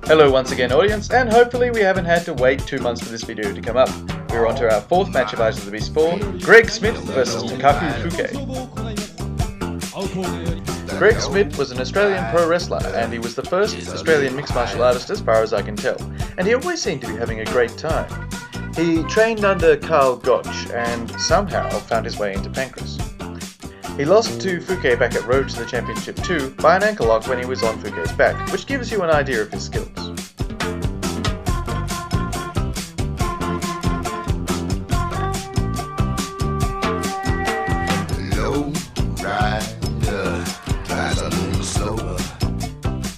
Hello once again audience, and hopefully we haven't had to wait 2 months for this video to come up. We're on to our 4th match of Ice of the Beast 4, Greg Smit versus Takaku Fuke. Greg Smit was an Australian pro wrestler, and he was the first Australian mixed martial artist as far as I can tell, and he always seemed to be having a great time. He trained under Carl Gotch and somehow found his way into Pancras. He lost to Fuke back at Road to the Championship 2 by an ankle lock when he was on Fuke's back, which gives you an idea of his skills.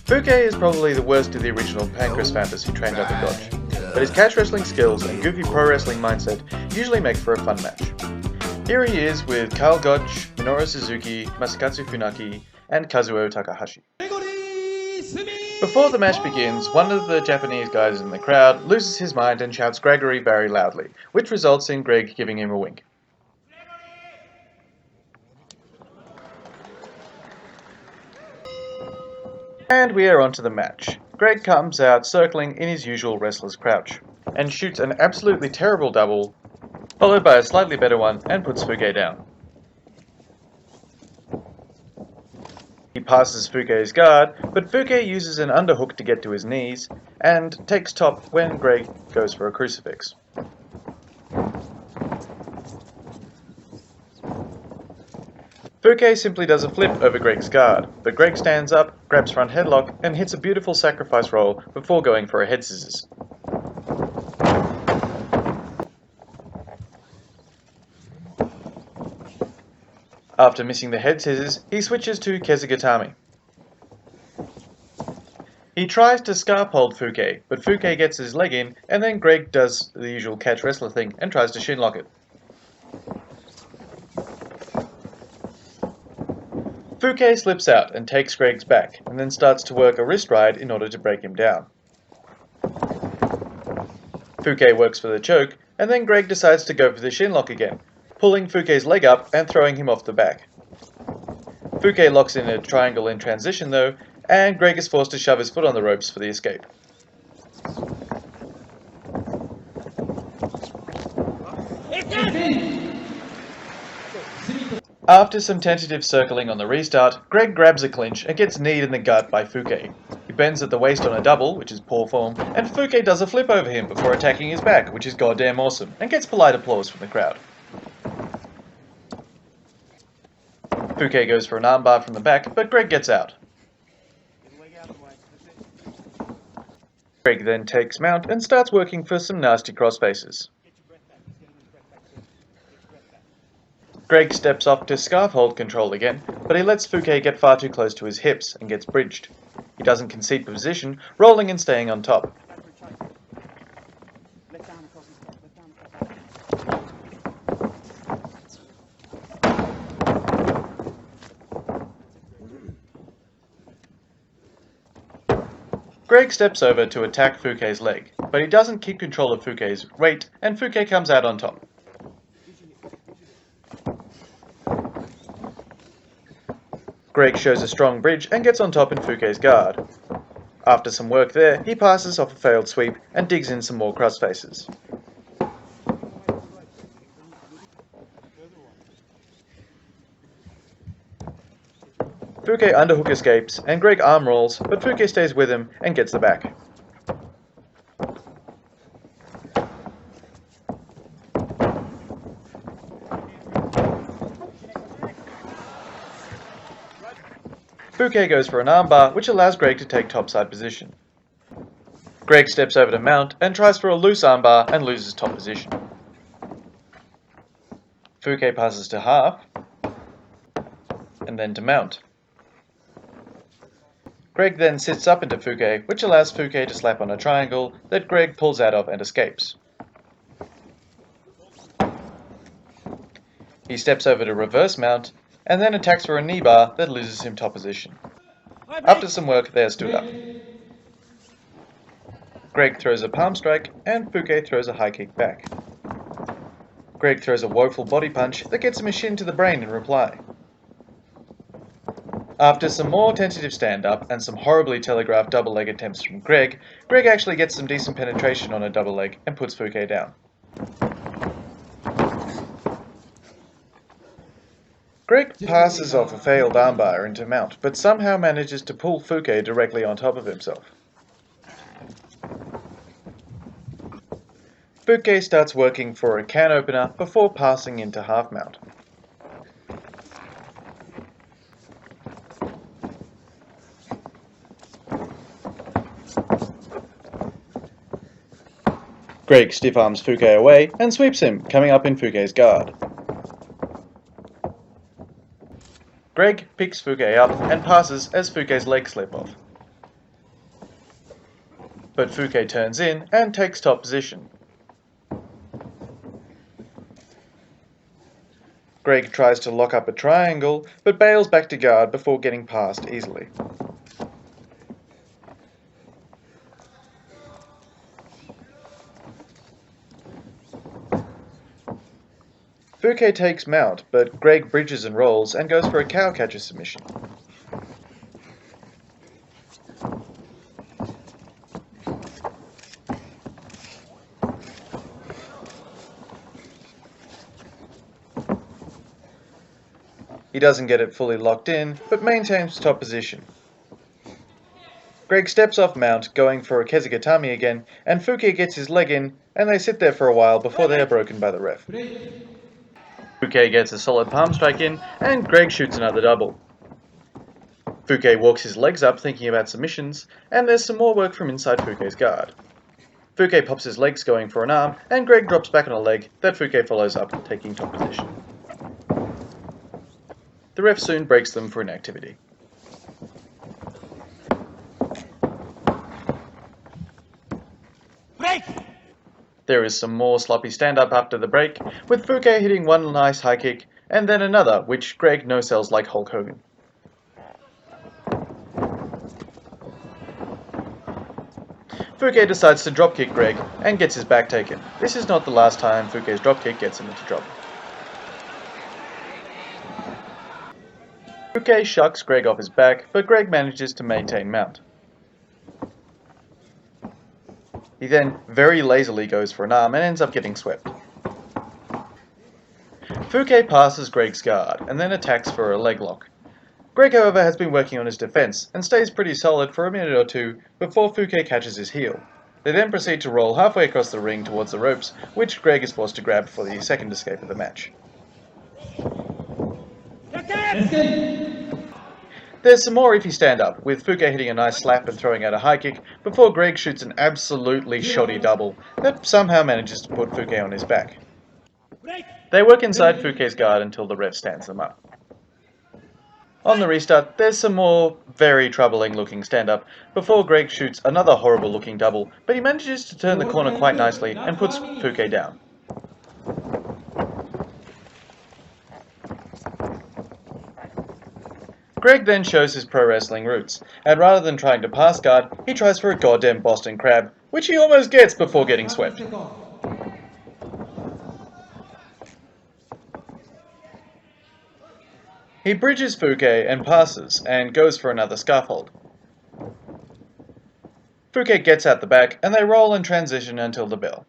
Fuke is probably the worst of the original Pancras founders who trained under Gotch, but his catch wrestling skills and goofy pro wrestling mindset usually make for a fun match. Here he is with Carl Gotch, Minoru Suzuki, Masakatsu Funaki, and Kazuo Takahashi. Before the match begins, one of the Japanese guys in the crowd loses his mind and shouts Gregory very loudly, which results in Greg giving him a wink. And we are on to the match. Greg comes out circling in his usual wrestler's crouch, and shoots an absolutely terrible double, followed by a slightly better one, and puts Fuke down. He passes Fuke's guard, but Fuke uses an underhook to get to his knees, and takes top when Greg goes for a crucifix. Fuke simply does a flip over Greg's guard, but Greg stands up, grabs front headlock, and hits a beautiful sacrifice roll before going for a head scissors. After missing the head scissors, he switches to Kesugatami. He tries to scarf hold Fuke, but Fuke gets his leg in, and then Greg does the usual catch wrestler thing and tries to shinlock it. Fuke slips out and takes Greg's back, and then starts to work a wrist ride in order to break him down. Fuke works for the choke, and then Greg decides to go for the shinlock again, pulling Fuke's leg up and throwing him off the back. Fuke locks in a triangle in transition though, and Greg is forced to shove his foot on the ropes for the escape. After some tentative circling on the restart, Greg grabs a clinch and gets kneed in the gut by Fuke. He bends at the waist on a double, which is poor form, and Fuke does a flip over him before attacking his back, which is goddamn awesome, and gets polite applause from the crowd. Fuke goes for an armbar from the back, but Greg gets out. Greg then takes mount and starts working for some nasty crossfaces. Greg steps off to scarf hold control again, but he lets Fuke get far too close to his hips and gets bridged. He doesn't concede position, rolling and staying on top. Greg steps over to attack Fuke's leg, but he doesn't keep control of Fuke's weight, and Fuke comes out on top. Greg shows a strong bridge and gets on top in Fuke's guard. After some work there, he passes off a failed sweep and digs in some more crossfaces. Fuke underhook escapes, and Greg arm rolls, but Fuke stays with him and gets the back. Fuke goes for an armbar, which allows Greg to take topside position. Greg steps over to mount and tries for a loose armbar and loses top position. Fuke passes to half, and then to mount. Greg then sits up into Fuke, which allows Fuke to slap on a triangle that Greg pulls out of and escapes. He steps over to reverse mount, and then attacks for a knee bar that loses him top position. After some work, they are stood up. Greg throws a palm strike, and Fuke throws a high kick back. Greg throws a woeful body punch that gets him a shin to the brain in reply. After some more tentative stand-up and some horribly telegraphed double leg attempts from Greg actually gets some decent penetration on a double leg and puts Fuke down. Greg passes off a failed armbar into mount, but somehow manages to pull Fuke directly on top of himself. Fuke starts working for a can opener before passing into half mount. Greg stiff arms Fuke away and sweeps him, coming up in Fuke's guard. Greg picks Fuke up and passes as Fuke's legs slip off. But Fuke turns in and takes top position. Greg tries to lock up a triangle, but bails back to guard before getting past easily. Fuke takes mount, but Greg bridges and rolls and goes for a cow catcher submission. He doesn't get it fully locked in, but maintains top position. Greg steps off mount, going for a Kezigatami again, and Fuke gets his leg in, and they sit there for a while before they are broken by the ref. Fuke gets a solid palm strike in, and Greg shoots another double. Fuke walks his legs up thinking about submissions, and there's some more work from inside Fuke's guard. Fuke pops his legs going for an arm, and Greg drops back on a leg that Fuke follows up, taking top position. The ref soon breaks them for inactivity. Break! There is some more sloppy stand-up after the break, with Fuke hitting one nice high kick, and then another, which Greg no-sells like Hulk Hogan. Fuke decides to dropkick Greg, and gets his back taken. This is not the last time Fuke's dropkick gets him into trouble. Fuke shucks Greg off his back, but Greg manages to maintain mount. He then very lazily goes for an arm and ends up getting swept. Fuke passes Greg's guard and then attacks for a leg lock. Greg, however, has been working on his defense and stays pretty solid for a minute or two before Fuke catches his heel. They then proceed to roll halfway across the ring towards the ropes, which Greg is forced to grab for the second escape of the match. There's some more iffy stand-up, with Fuke hitting a nice slap and throwing out a high kick, before Greg shoots an absolutely shoddy double that somehow manages to put Fuke on his back. They work inside Fuke's guard until the ref stands them up. On the restart, there's some more very troubling looking stand-up, before Greg shoots another horrible looking double, but he manages to turn the corner quite nicely and puts Fuke down. Greg then shows his pro wrestling roots, and rather than trying to pass guard, he tries for a goddamn Boston Crab, which he almost gets before getting swept. He bridges Fuke and passes, and goes for another scarf hold. Fuke gets out the back, and they roll and transition until the bell.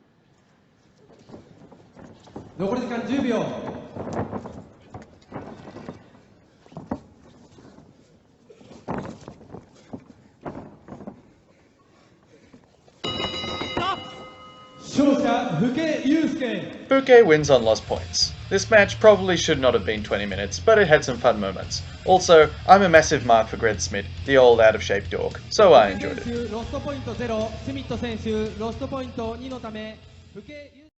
Fuke wins on lost points. This match probably should not have been 20 minutes, but it had some fun moments. Also, I'm a massive mark for Gregory Smit, the old out-of-shape dork, so I enjoyed it.